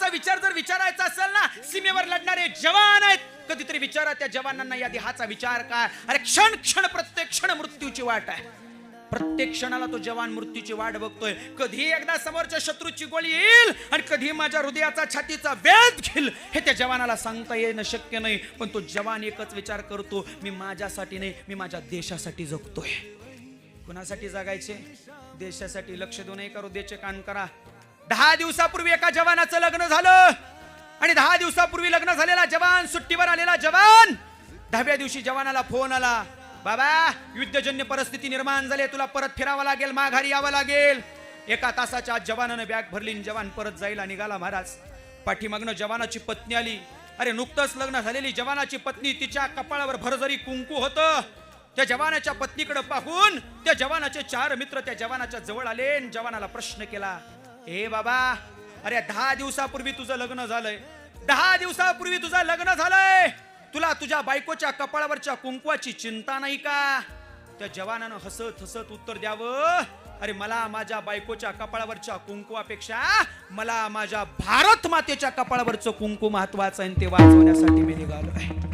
देशाचा विचार जर विचारायचा असेल ना, सीमेवर लढणारे जवान आहेत, कधीतरी विचारा त्या जवानांना या देहाचा विचार काय. अरे क्षण क्षण प्रत्येक क्षण मृत्यूची वाट आहे. प्रत्येक क्षणाला तो जवान मृत्यूची वाट बघतोय. कधी एकदा समोरच्या शत्रूची गोळी येईल आणि कधी माझ्या हृदयाचा छातीचा वेध घेईल हे त्या जवानाला सांगता येणं शक्य नाही. पण तो जवान एकच विचार करतो, मी माझ्यासाठी नाही, मी माझ्या देशासाठी जगतोय. कुणासाठी जगायचे? देशासाठी. लक्ष देऊ नये करू द्याचे कान करा. 10 दिवसापूर्वी एका जवानाचं लग्न झालं आणि 10 दिवसापूर्वी लग्न झालेला जवान, सुट्टीवर आलेला जवान, 10व्या दिवशी जवानाला फोन आला, बाबा युद्धजन्य परिस्थिती निर्माण झाली, तुला परत फिरावं लागेल, माघारी यावं लागेल. 1 तासाच्या आत जवानानं बॅग भरली, जवान परत जायला निघाला. महाराज, पाठीमागनं जवानाची पत्नी आली. अरे नुकतंच लग्न झालेली जवानाची पत्नी, तिच्या कपाळावर भरजरी कुंकू होतं. त्या जवानाच्या पत्नीकडे पाहून त्या जवानाचे 4 मित्र त्या जवानाच्या जवळ आले आणि जवानाला प्रश्न केला, ए बाबा, अरे 10 दिवसापूर्वी तुझं लग्न झालंय, 10 दिवसापूर्वी तुझं लग्न झालंय, तुला तुझ्या बायकोच्या कपाळावरच्या कुंकवाची चिंता नाही का? त्या जवानानं हसत हसत उत्तर द्यावं, अरे मला माझ्या बायकोच्या कपाळावरच्या कुंकवापेक्षा मला माझ्या भारत मातेच्या कपाळावरचं कुंकू महत्वाचं आहे, ते वाचवण्यासाठी मी निघालोय.